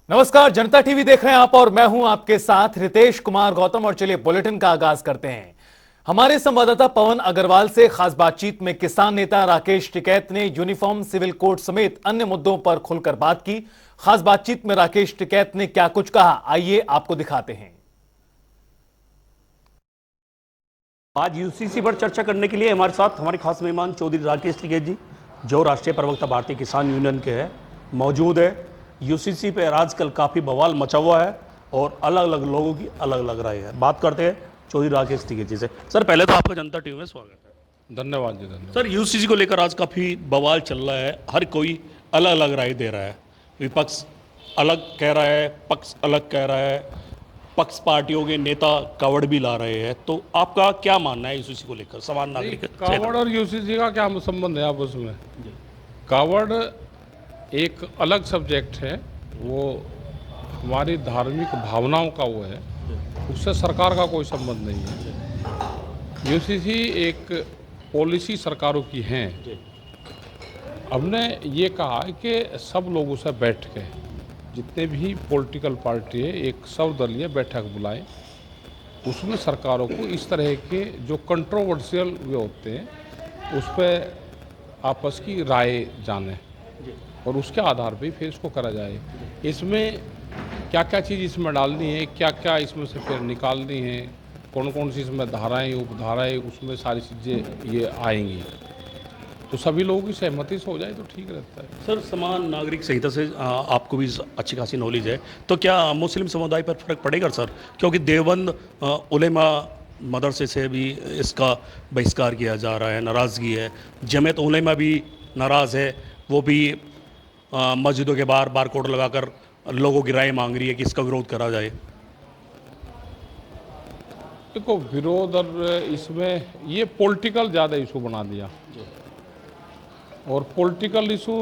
नमस्कार, जनता टीवी देख रहे हैं आप और मैं हूं आपके साथ रितेश कुमार गौतम। और चलिए बुलेटिन का आगाज करते हैं। हमारे संवाददाता पवन अग्रवाल से खास बातचीत में किसान नेता राकेश टिकैत ने यूनिफॉर्म सिविल कोड समेत अन्य मुद्दों पर खुलकर बात की। खास बातचीत में राकेश टिकैत ने क्या कुछ कहा, आइए आपको दिखाते हैं। आज यूसीसी पर चर्चा करने के लिए हमारे साथ हमारे खास मेहमान चौधरी राकेश टिकैत जी, जो राष्ट्रीय प्रवक्ता भारतीय किसान यूनियन के हैं, मौजूद है। यूसीसी पे आजकल काफ़ी बवाल मचा हुआ है और अलग अलग लोगों की अलग अलग राय है। बात करते हैं चौधरी राकेश टिकैत जी से। सर, पहले तो आपका जनता टीवी में स्वागत है। धन्यवाद जी, धन्यवाद। सर, यूसीसी को लेकर आज काफ़ी बवाल चल रहा है, हर कोई अलग अलग राय दे रहा है। विपक्ष अलग कह रहा है, पक्ष अलग कह रहा है, पक्ष पार्टियों के नेता कावड़ भी ला रहे हैं। तो आपका क्या मानना है यूसीसी को लेकर? समान नागरिक कावड़ और यूसीसी का क्या संबंध है आपस में? कावड़ एक अलग सब्जेक्ट है, वो हमारी धार्मिक भावनाओं का वो है, उससे सरकार का कोई संबंध नहीं है। यूसीसी एक पॉलिसी सरकारों की हैं। हमने ये कहा कि सब लोगों से बैठ के, जितने भी पॉलिटिकल पार्टी है, एक सर्वदलीय बैठक बुलाएं, उसमें सरकारों को इस तरह के जो कंट्रोवर्शियल वे होते हैं उस पर आपस की राय जाने और उसके आधार पे फिर इसको करा जाए। इसमें क्या क्या चीज़ इसमें डालनी है, क्या क्या इसमें से फिर निकालनी है, कौन कौन सी इसमें धाराएं उपधाराएं, उसमें सारी चीज़ें ये आएंगी। तो सभी लोगों की सहमति से हो जाए तो ठीक रहता है। सर, समान नागरिक संहिता से आपको भी अच्छी खासी नॉलेज है, तो क्या मुस्लिम समुदाय पर फर्क पड़ेगा सर? क्योंकि देवबंद उलेमा मदरसे से भी इसका बहिष्कार किया जा रहा है, नाराज़गी है। जमीयत उलेमा भी नाराज़ है, वो भी मस्जिदों के बाहर बारकोड लगाकर लोगों की राय मांग रही है कि इसका विरोध करा जाए। देखो, विरोध और इसमें ये पॉलिटिकल ज़्यादा इशू बना दिया, और पॉलिटिकल इशू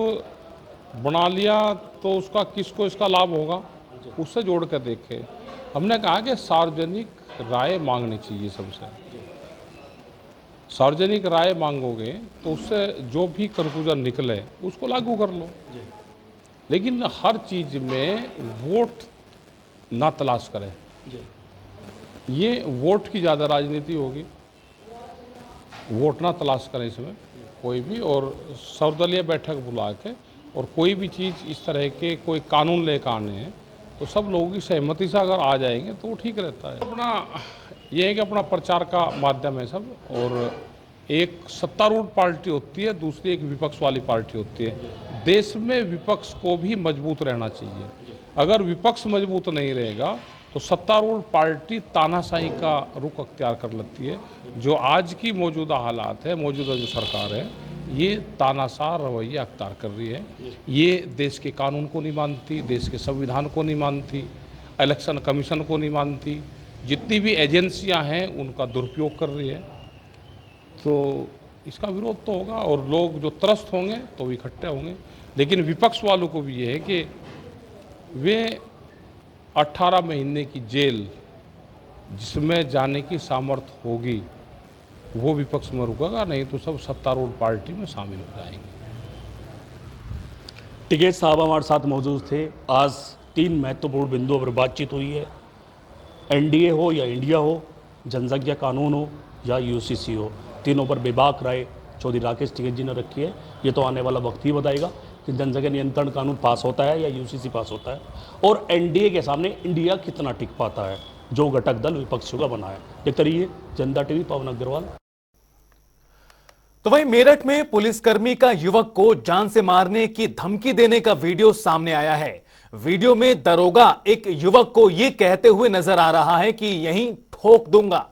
बना लिया तो उसका किसको इसका लाभ होगा, उससे जोड़ कर देखे। हमने कहा कि सार्वजनिक राय मांगनी चाहिए सबसे। सार्वजनिक राय मांगोगे तो उससे जो भी कंक्लूजन निकले उसको लागू कर लो, लेकिन हर चीज़ में वोट ना तलाश करें। ये वोट की ज़्यादा राजनीति होगी, वोट ना तलाश करें इसमें कोई भी, और सर्वदलीय बैठक बुला के और कोई भी चीज़ इस तरह के कोई कानून लेकर आने हैं तो सब लोगों की सहमति से अगर आ जाएंगे तो वो ठीक रहता है। अपना ये है कि अपना प्रचार का माध्यम है सब, और एक सत्तारूढ़ पार्टी होती है, दूसरी एक विपक्ष वाली पार्टी होती है। देश में विपक्ष को भी मजबूत रहना चाहिए। अगर विपक्ष मजबूत नहीं रहेगा तो सत्तारूढ़ पार्टी तानाशाही का रुख अख्तियार कर लेती है। जो आज की मौजूदा हालात है, मौजूदा जो सरकार है, ये तानाशाह रवैया अख्तियार कर रही है। ये देश के कानून को नहीं मानती, देश के संविधान को नहीं मानती, इलेक्शन कमीशन को नहीं मानती, जितनी भी एजेंसियां हैं उनका दुरुपयोग कर रही है। तो इसका विरोध तो होगा और लोग जो त्रस्त होंगे तो इकट्ठे होंगे। लेकिन विपक्ष वालों को भी ये है कि वे 18 महीने की जेल जिसमें जाने की सामर्थ्य होगी वो विपक्ष में रुकेगा, नहीं तो सब सत्तारूढ़ पार्टी में शामिल हो जाएंगे। टिकैत साहब हमारे साथ मौजूद थे। आज 3 महत्वपूर्ण बिंदुओं पर बातचीत हुई है। एनडीए हो या इंडिया हो, जनसंख्या कानून हो या यूसीसी हो, तीनों पर बेबाक राय चौधरी राकेश टिकैत जी ने रखी है। ये तो आने वाला वक्त ही बताएगा कि जनसंख्या नियंत्रण कानून पास होता है या यूसीसी पास होता है, और एनडीए के सामने इंडिया कितना टिक पाता है, जो घटक दल विपक्षियों का बना है। देखते रहिए जनता टीवी। पवन अग्रवाल। तो वहीं मेरठ में पुलिसकर्मी का युवक को जान से मारने की धमकी देने का वीडियो सामने आया है। वीडियो में दरोगा एक युवक को यह कहते हुए नजर आ रहा है कि यहीं ठोक दूंगा।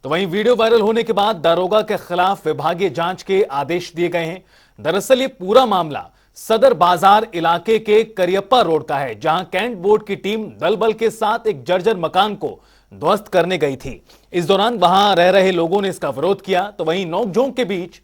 तो वहीं वीडियो वायरल होने के बाद दरोगा के खिलाफ विभागीय जांच के आदेश दिए गए हैं। दरअसल ये पूरा मामला सदर बाजार इलाके के करियप्पा रोड का है, जहां कैंट बोर्ड की टीम दल बल के साथ एक जर्जर मकान को ध्वस्त करने गई थी। इस दौरान वहां रह रहे लोगों ने इसका विरोध किया। तो वहीं नोकझोंक के बीच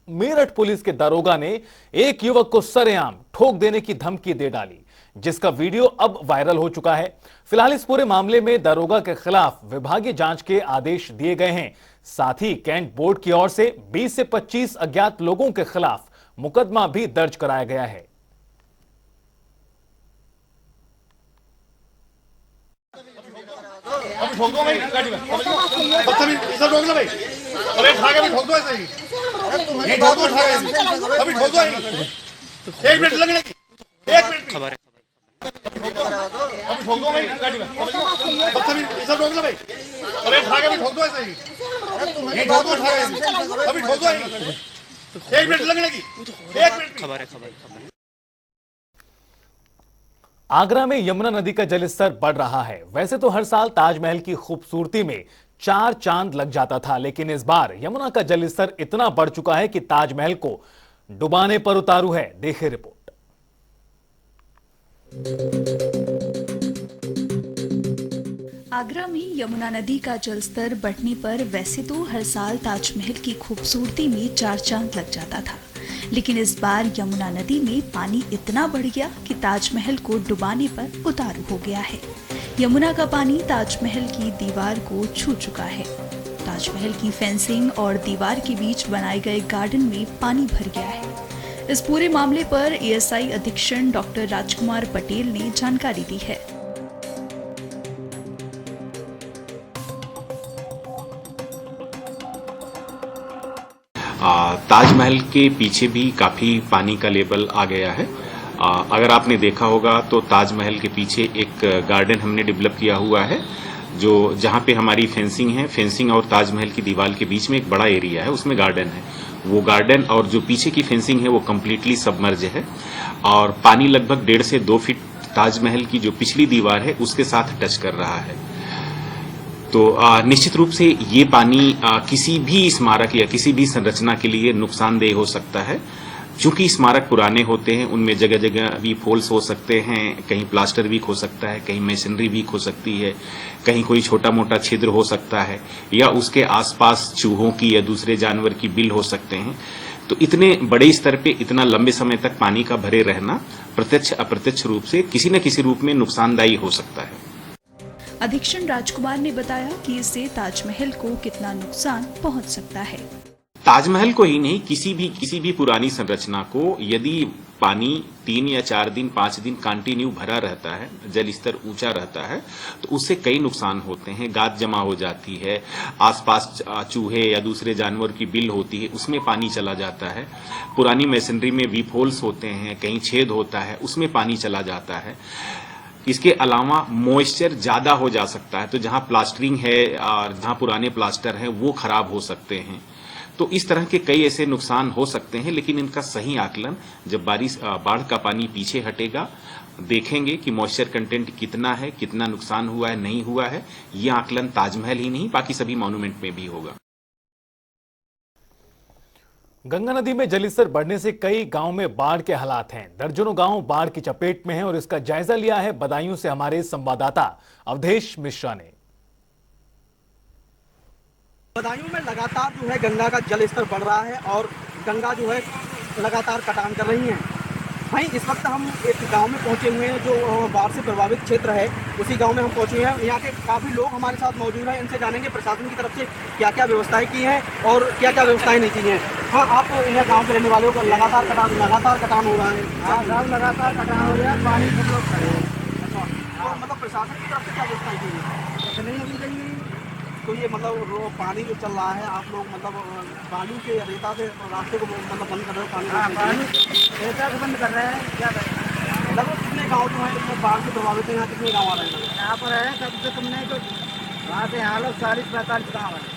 मेरठ पुलिस के दरोगा ने एक युवक को सरेआम ठोक देने की धमकी दे डाली, जिसका वीडियो अब वायरल हो चुका है। फिलहाल इस पूरे मामले में दरोगा के खिलाफ विभागीय जांच के आदेश दिए गए हैं। साथ ही कैंट बोर्ड की ओर से 20 से 25 अज्ञात लोगों के खिलाफ मुकदमा भी दर्ज कराया गया है। अभी ठोक दो भाई गाड़ी में बदतमीज इधर रोक लो भाई अरे ठा के भी ठोक दो ऐसे ही नहीं ठोक दो ठा के अभी ठोक दो एक मिनट लगने एक मिनट खबर है अभी ठोक दो भाई गाड़ी में बदतमीज इधर रोक लो भाई अरे ठा के भी ठोक दो ऐसे ही नहीं ठोक दो ठा के अभी ठोक दो एक मिनट लगने एक मिनट खबर है आगरा में यमुना नदी का जलस्तर बढ़ रहा है। वैसे तो हर साल ताजमहल की खूबसूरती में 4 चांद लग जाता था, लेकिन इस बार यमुना का जलस्तर इतना बढ़ चुका है कि ताजमहल को डुबाने पर उतारू है। देखिए रिपोर्ट। आगरा में यमुना नदी का जलस्तर बढ़ने पर वैसे तो हर साल ताजमहल की खूबसूरती में 4 चांद लग जाता था, लेकिन इस बार यमुना नदी में पानी इतना बढ़ गया कि ताजमहल को डुबाने पर उतारू हो गया है। यमुना का पानी ताजमहल की दीवार को छू चुका है। ताजमहल की फेंसिंग और दीवार के बीच बनाए गए गार्डन में पानी भर गया है। इस पूरे मामले पर एएसआई अधीक्षक डॉक्टर राजकुमार पटेल ने जानकारी दी है। ताजमहल के पीछे भी काफ़ी पानी का लेवल आ गया है। अगर आपने देखा होगा तो ताजमहल के पीछे एक गार्डन हमने डेवलप किया हुआ है, जो जहाँ पे हमारी फेंसिंग है, फेंसिंग और ताजमहल की दीवार के बीच में एक बड़ा एरिया है, उसमें गार्डन है। वो गार्डन और जो पीछे की फेंसिंग है वो कम्प्लीटली सबमर्ज है और पानी लगभग 1.5 से 2 फीट ताजमहल की जो पिछली दीवार है उसके साथ टच कर रहा है। तो निश्चित रूप से ये पानी किसी भी स्मारक या किसी भी संरचना के लिए नुकसानदेह हो सकता है। चूंकि स्मारक पुराने होते हैं, उनमें जगह जगह वीक होल्स हो सकते हैं, कहीं प्लास्टर वीक हो सकता है, कहीं मेसनरी वीक हो सकती है, कहीं कोई छोटा मोटा छिद्र हो सकता है, या उसके आसपास चूहों की या दूसरे जानवर की बिल हो सकते हैं। तो इतने बड़े स्तर पे इतना लंबे समय तक पानी का भरे रहना प्रत्यक्ष अप्रत्यक्ष रूप से किसी न किसी रूप में नुकसानदायी हो सकता है। अधीक्षक राजकुमार ने बताया कि इससे ताजमहल को कितना नुकसान पहुंच सकता है। ताजमहल को ही नहीं, किसी भी पुरानी संरचना को यदि पानी 3 या 4 दिन 5 दिन कंटिन्यू भरा रहता है, जल स्तर ऊंचा रहता है, तो उससे कई नुकसान होते हैं। गाद जमा हो जाती है, आसपास चूहे या दूसरे जानवर की बिल होती है, उसमें पानी चला जाता है। पुरानी मैसनरी में वीप होल्स होते हैं, कहीं छेद होता है, उसमें पानी चला जाता है। इसके अलावा मॉइस्चर ज्यादा हो जा सकता है, तो जहां प्लास्टरिंग है और जहां पुराने प्लास्टर हैं वो खराब हो सकते हैं। तो इस तरह के कई ऐसे नुकसान हो सकते हैं, लेकिन इनका सही आकलन जब बाढ़ का पानी पीछे हटेगा, देखेंगे कि मॉइस्चर कंटेंट कितना है, कितना नुकसान हुआ है, नहीं हुआ है। यह आकलन ताजमहल ही नहीं बाकी सभी मॉन्यूमेंट में भी होगा। गंगा नदी में जलस्तर बढ़ने से कई गांव में बाढ़ के हालात हैं। दर्जनों गांव बाढ़ की चपेट में हैं और इसका जायजा लिया है बदायूं से हमारे संवाददाता अवधेश मिश्रा ने। बदायूं में लगातार जो है गंगा का जलस्तर बढ़ रहा है और गंगा जो है लगातार कटान कर रही है। वहीं इस वक्त हम एक गांव में पहुंचे हुए हैं जो बाढ़ से प्रभावित क्षेत्र है, उसी गांव में हम पहुंचे हैं। यहाँ के काफ़ी लोग हमारे साथ मौजूद हैं, इनसे जानेंगे प्रशासन की तरफ से क्या क्या व्यवस्थाएं की हैं और क्या क्या व्यवस्थाएं नहीं की हैं। हाँ, आप यहाँ गाँव के रहने वाले हो, लगातार कटान हो रहा है। लगातार कटान हो रहा है, पानी और मतलब प्रशासन की तरफ से क्या व्यवस्थाएं की है? तो ये मतलब पानी जो चल रहा है, आप लोग मतलब बालू के रेता से रास्ते को मतलब बंद कर रहे हो? पानी रेता को बंद कर रहे हैं। क्या लगभग कितने गाँव जो है इसमें बाढ़ से प्रभावित है? यहाँ कितने गाँव आ रहे हैं? यहाँ पर है कम से कम नहीं तो वहाँ से यहाँ लोग 40-45 गाँव है।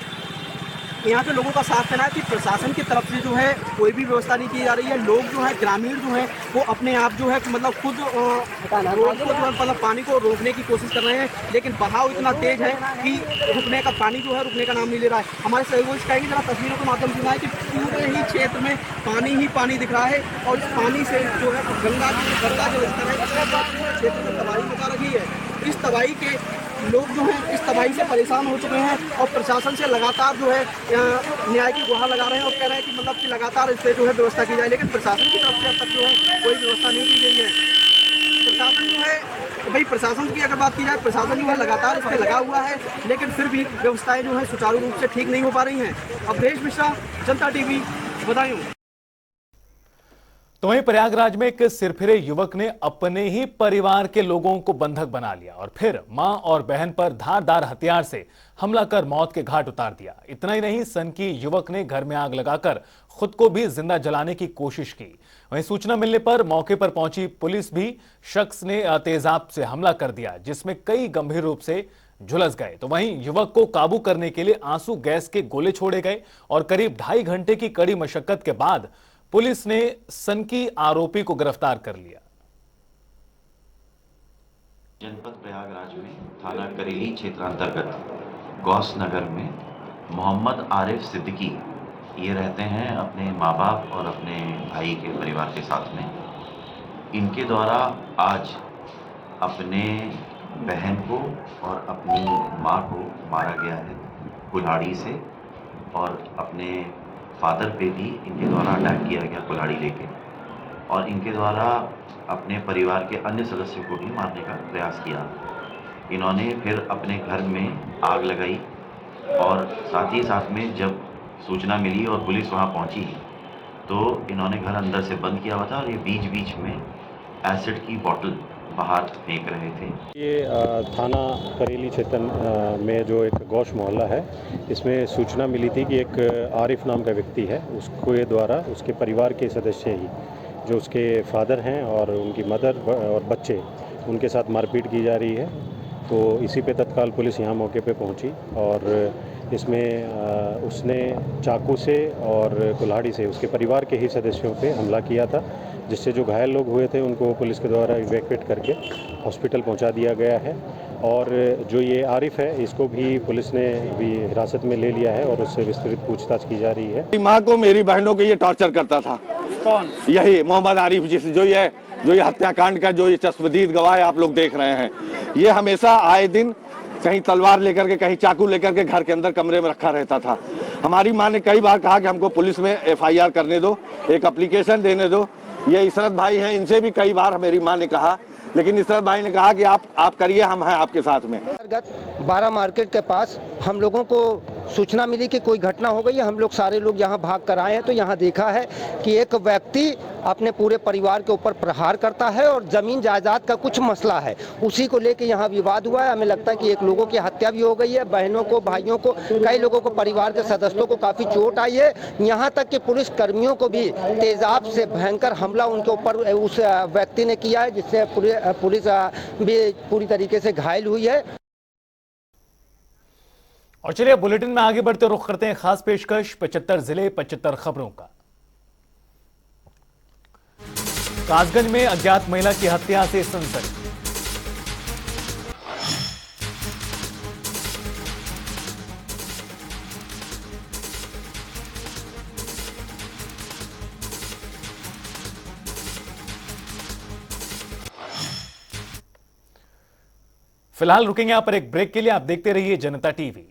यहाँ के लोगों का साफ कहना है कि प्रशासन की तरफ से जो है कोई भी व्यवस्था नहीं की जा रही है। लोग जो है, ग्रामीण जो है, वो अपने आप जो है मतलब खुद मतलब पानी को रोकने की कोशिश कर रहे हैं, लेकिन बहाव इतना तेज है कि पानी जो है रुकने का नाम नहीं ले रहा है। हमारे सहयोगी कहेंगे जरा तस्वीरों के माध्यम से है कि पूरे ही क्षेत्र में पानी दिख रहा है और इस पानी से जो है गंगा जो स्तर है क्षेत्र में तबाही मचा रही है। इस तबाही के लोग जो हैं इस तबाही से परेशान हो चुके हैं और प्रशासन से लगातार जो है न्याय की गुहार लगा रहे हैं और कह रहे हैं कि मतलब कि लगातार इससे जो है व्यवस्था की जाए, लेकिन प्रशासन की तरफ से अब तक जो है कोई व्यवस्था नहीं की गई है। प्रशासन जो है, भाई प्रशासन की अगर बात की जाए, प्रशासन जो है लगातार इस पर लगा हुआ है, लेकिन फिर भी व्यवस्थाएं जो है सुचारू रूप से ठीक नहीं हो पा रही हैं। अवधेश मिश्रा, जनता टीवी, बदायूं। तो वहीं प्रयागराज में एक सिरफिरे युवक ने अपने ही परिवार के लोगों को बंधक बना लिया और फिर मां और बहन पर धारदार हथियार से हमला कर मौत के घाट उतार दिया। इतना ही नहीं, सनकी युवक ने घर में आग लगाकर खुद को भी जिंदा जलाने की कोशिश की। वहीं सूचना मिलने पर मौके पर पहुंची पुलिस भी शख्स ने तेजाब से हमला कर दिया, जिसमें कई गंभीर रूप से झुलस गए। तो वहीं युवक को काबू करने के लिए आंसू गैस के गोले छोड़े गए और करीब 2.5 घंटे की कड़ी मशक्कत के बाद पुलिस ने सनकी आरोपी को गिरफ्तार कर लिया। जनपद प्रयागराज में थाना करेली क्षेत्रांतर्गत गौस नगर में मोहम्मद आरिफ सिद्दीकी ये रहते हैं अपने माँ बाप और अपने भाई के परिवार के साथ में। इनके द्वारा आज अपने बहन को और अपनी माँ को मारा गया है कुल्हाड़ी से, और अपने फादर पे भी इनके द्वारा अटैक किया गया कुल्हाड़ी लेके, और इनके द्वारा अपने परिवार के अन्य सदस्यों को भी मारने का प्रयास किया। इन्होंने फिर अपने घर में आग लगाई और साथ ही साथ में जब सूचना मिली और पुलिस वहां पहुंची तो इन्होंने घर अंदर से बंद किया हुआ था और ये बीच बीच में एसिड की बोतल बाहर फेंक रहे थे। ये थाना करेली क्षेत्र में जो एक गौश मोहल्ला है, इसमें सूचना मिली थी कि एक आरिफ नाम का व्यक्ति है, उसके द्वारा उसके परिवार के सदस्य ही जो उसके फादर हैं और उनकी मदर और बच्चे, उनके साथ मारपीट की जा रही है। तो इसी पे तत्काल पुलिस यहाँ मौके पे पहुँची और इसमें उसने चाकू से और कुल्हाड़ी से उसके परिवार के ही सदस्यों पे हमला किया था, जिससे जो घायल लोग हुए थे उनको पुलिस के द्वारा इवैक्यूएट करके हॉस्पिटल पहुंचा दिया गया है। और जो ये आरिफ है, इसको भी पुलिस ने भी हिरासत में ले लिया है और उससे विस्तृत पूछताछ की जा रही है। मेरी माँ को, मेरी बहनों को ये टॉर्चर करता था। कौन? यही मोहम्मद आरिफ, जो ये हत्याकांड का जो ये चश्मदीद गवाह आप लोग देख रहे हैं, ये हमेशा आए दिन कहीं तलवार लेकर के, कहीं चाकू लेकर के घर के अंदर कमरे में रखा रहता था। हमारी माँ ने कई बार कहा कि हमको पुलिस में FIR करने दो, एक एप्लीकेशन देने दो। ये इशरत भाई हैं, इनसे भी कई बार मेरी माँ ने कहा, लेकिन इशरत भाई ने कहा कि आप करिए, हम हैं आपके साथ में। 12 मार्केट के पास हम लोगों को सूचना मिली कि कोई घटना हो गई है। हम लोग सारे लोग यहाँ भाग कर आए हैं तो यहाँ देखा है कि एक व्यक्ति अपने पूरे परिवार के ऊपर प्रहार करता है और जमीन जायदाद का कुछ मसला है, उसी को लेके यहाँ विवाद हुआ है। हमें लगता है कि एक लोगों की हत्या भी हो गई है, बहनों को, भाइयों को, कई लोगों को, परिवार के सदस्यों को काफी चोट आई है। यहाँ तक कि पुलिस कर्मियों को भी तेजाब से भयंकर हमला उनके ऊपर उस व्यक्ति ने किया है, जिससे पुलिस भी पूरी तरीके से घायल हुई है। और चलिए बुलेटिन में आगे बढ़ते रुख करते हैं खास पेशकश 75 जिले 75 खबरों का। कासगंज में अज्ञात महिला की हत्या से सनसनी। फिलहाल रुकेंगे यहां पर एक ब्रेक के लिए। आप देखते रहिए जनता टीवी।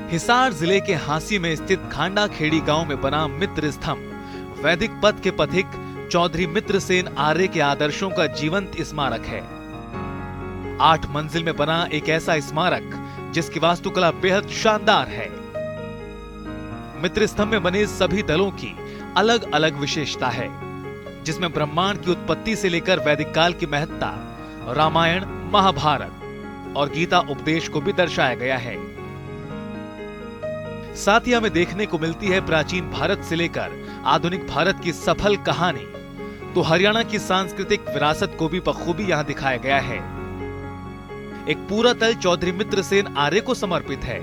हिसार जिले के हांसी में स्थित खांडा खेड़ी गांव में बना मित्र स्तंभ वैदिक पथ के पथिक चौधरी मित्रसेन आर्य के आदर्शों का जीवंत स्मारक है। 8 मंजिल में बना एक ऐसा स्मारक जिसकी वास्तुकला बेहद शानदार है। मित्र स्तंभ में बने सभी दलों की अलग अलग विशेषता है, जिसमें ब्रह्मांड की उत्पत्ति से लेकर वैदिक काल की महत्ता, रामायण, महाभारत और गीता उपदेश को भी दर्शाया गया है। साथ ही हमें देखने को मिलती है प्राचीन भारत से लेकर आधुनिक भारत की सफल कहानी। तो हरियाणा की सांस्कृतिक विरासत को भी बखूबी यहां दिखाया गया है। एक पूरा तल चौधरी मित्रसेन आर्य को समर्पित है।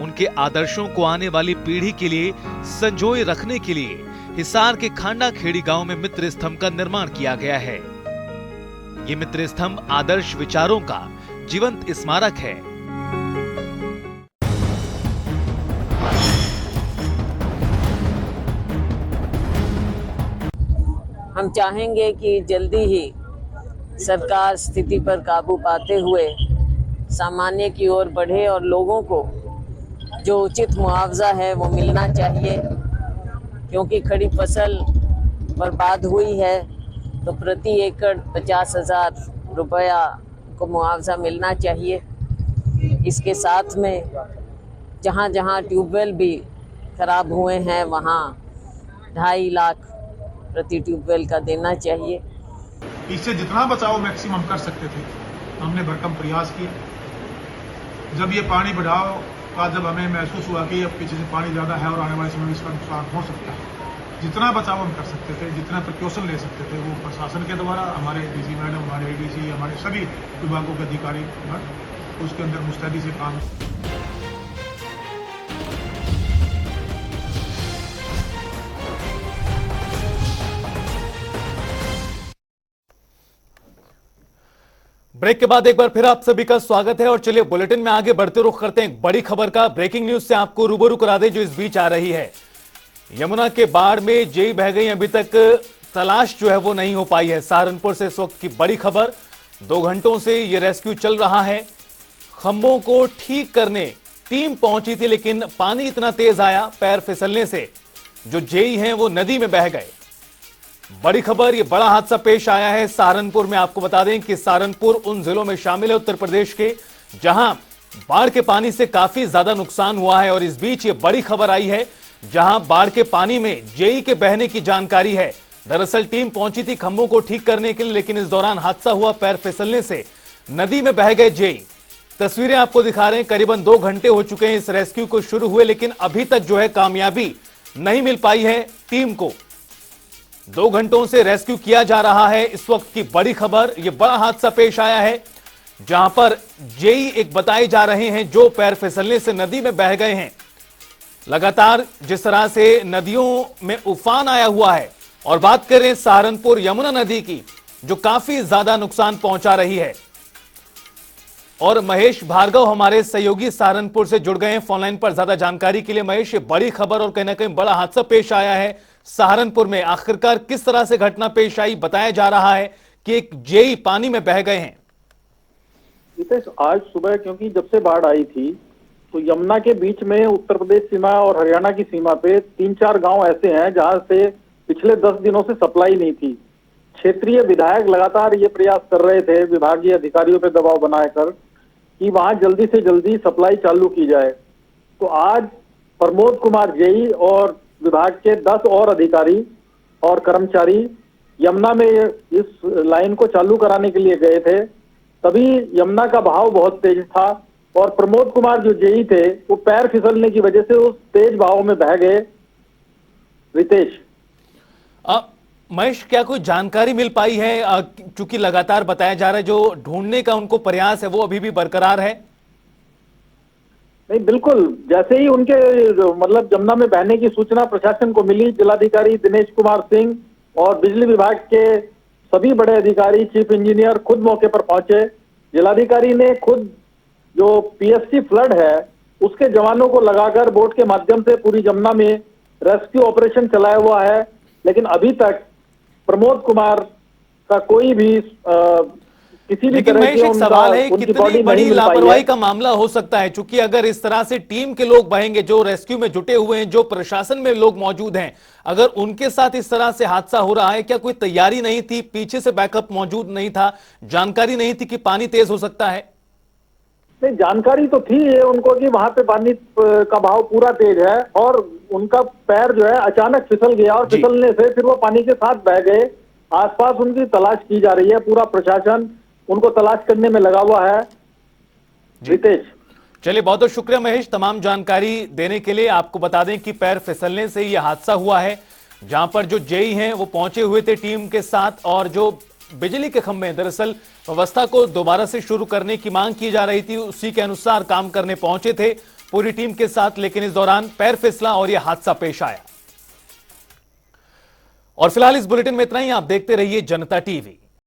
उनके आदर्शों को आने वाली पीढ़ी के लिए संजोए रखने के लिए हिसार के खांडा खेड़ी गांव में मित्र स्तंभ का निर्माण किया गया है। ये मित्र स्तंभ आदर्श विचारों का जीवंत स्मारक है। हम चाहेंगे कि जल्दी ही सरकार स्थिति पर काबू पाते हुए सामान्य की ओर बढ़े और लोगों को जो उचित मुआवजा है वो मिलना चाहिए, क्योंकि खड़ी फसल बर्बाद हुई है तो प्रति एकड़ 50,000 रुपया को मुआवजा मिलना चाहिए। इसके साथ में जहाँ जहाँ ट्यूबवेल भी खराब हुए हैं वहाँ 2.5 लाख प्रति ट्यूबवेल का देना चाहिए। इससे जितना बचाव मैक्सिमम कर सकते थे हमने भरकम प्रयास किए। जब ये पानी बढ़ाव का जब हमें महसूस हुआ कि अब पीछे से पानी ज़्यादा है और आने वाले समय में इसका नुकसान हो सकता है, जितना बचाव हम कर सकते थे, जितना प्रिकॉशन ले सकते थे, वो प्रशासन के द्वारा हमारे डीसी मैडम, हमारे एडीसी, हमारे सभी विभागों के अधिकारी उसके अंदर मुस्तैदी से काम। ब्रेक के बाद एक बार फिर आप सभी का स्वागत है और चलिए बुलेटिन में आगे बढ़ते रुख करते हैं एक बड़ी खबर का। ब्रेकिंग न्यूज से आपको रूबरू करा दें जो इस बीच आ रही है। यमुना के बाढ़ में जेई बह गई, अभी तक तलाश जो है वो नहीं हो पाई है। सहारनपुर से इस वक्त की बड़ी खबर, 2 घंटों से ये रेस्क्यू चल रहा है। खंभों को ठीक करने टीम पहुंची थी, लेकिन पानी इतना तेज आया, पैर फिसलने से जो जेई हैं वो नदी में बह गए। बड़ी खबर, ये बड़ा हादसा पेश आया है सहारनपुर में। आपको बता दें कि सहारनपुर उन जिलों में शामिल है उत्तर प्रदेश के जहां बाढ़ के पानी से काफी ज्यादा नुकसान हुआ है। और इस बीच ये बड़ी खबर आई है जहां बाढ़ के पानी में जेई के बहने की जानकारी है। दरअसल टीम पहुंची थी खंभों को ठीक करने के लिए, लेकिन इस दौरान हादसा हुआ, पैर फिसलने से नदी में बह गए जेई। तस्वीरें आपको दिखा रहे हैं, करीबन 2 घंटे हो चुके हैं इस रेस्क्यू को शुरू हुए, लेकिन अभी तक जो है कामयाबी नहीं मिल पाई है टीम को। 2 घंटों से रेस्क्यू किया जा रहा है। इस वक्त की बड़ी खबर, यह बड़ा हादसा पेश आया है जहां पर जेई एक बताए जा रहे हैं जो पैर फिसलने से नदी में बह गए हैं। लगातार जिस तरह से नदियों में उफान आया हुआ है, और बात करें सहारनपुर यमुना नदी की जो काफी ज्यादा नुकसान पहुंचा रही है। और महेश भार्गव हमारे सहयोगी सहारनपुर से जुड़ गए हैं फोनलाइन पर ज्यादा जानकारी के लिए। महेश, ये बड़ी खबर और कहीं ना कहीं बड़ा हादसा पेश आया है सहारनपुर में, आखिरकार किस तरह से घटना पेश आई? बताया जा रहा है कि एक जेई पानी में बह गए हैं। आज सुबह क्योंकि जब से बाढ़ आई थी तो यमुना के बीच में उत्तर प्रदेश सीमा और हरियाणा की सीमा पे 3-4 गांव ऐसे हैं जहां से पिछले 10 दिनों से सप्लाई नहीं थी। क्षेत्रीय विधायक लगातार ये प्रयास कर रहे थे विभागीय अधिकारियों पर दबाव बनाकर कि वहां जल्दी से जल्दी सप्लाई चालू की जाए। तो आज प्रमोद कुमार जेई और विभाग के 10 और अधिकारी और कर्मचारी यमुना में इस लाइन को चालू कराने के लिए गए थे। तभी यमुना का बहाव बहुत तेज था और प्रमोद कुमार जो जेई थे वो पैर फिसलने की वजह से उस तेज बहाव में बह गए। रितेश, महेश, क्या कोई जानकारी मिल पाई है? क्योंकि लगातार बताया जा रहा है जो ढूंढने का उनको प्रयास है वो अभी भी बरकरार है। नहीं, बिल्कुल, जैसे ही उनके मतलब यमुना में बहने की सूचना प्रशासन को मिली, जिलाधिकारी दिनेश कुमार सिंह और बिजली विभाग के सभी बड़े अधिकारी, चीफ इंजीनियर खुद मौके पर पहुंचे। जिलाधिकारी ने खुद जो पीएससी फ्लड है उसके जवानों को लगाकर बोट के माध्यम से पूरी यमुना में रेस्क्यू ऑपरेशन चलाया हुआ है, लेकिन अभी तक प्रमोद कुमार का कोई भी किसी भी तरह की सवाल है कितनी बड़ी लापरवाही का मामला हो सकता है, क्योंकि अगर इस तरह से टीम के लोग बहेंगे जो रेस्क्यू में जुटे हुए हैं, जो प्रशासन में लोग मौजूद हैं, अगर उनके साथ इस तरह से हादसा हो रहा है, क्या कोई तैयारी नहीं थी, पीछे से बैकअप मौजूद नहीं था, जानकारी नहीं थी कि पानी तेज हो सकता है? नहीं, जानकारी तो थी उनको कि वहां पे पानी का बहाव पूरा तेज है और उनका पैर जो है अचानक फिसल गया और फिसलने से फिर वो पानी के साथ बह गए। आसपास उनकी तलाश की जा रही है, पूरा प्रशासन उनको तलाश करने में लगा हुआ है। रितेश, चलिए, बहुत बहुत शुक्रिया महेश तमाम जानकारी देने के लिए। आपको बता दें कि पैर फिसलने से यह हादसा हुआ है जहां पर जो जेई हैं वो पहुंचे हुए थे टीम के साथ, और जो बिजली के खंभे, दरअसल व्यवस्था को दोबारा से शुरू करने की मांग की जा रही थी, उसी के अनुसार काम करने पहुंचे थे पूरी टीम के साथ, लेकिन इस दौरान पैर फिसला और यह हादसा पेश आया। और फिलहाल इस बुलेटिन में इतना ही। आप देखते रहिए जनता टीवी।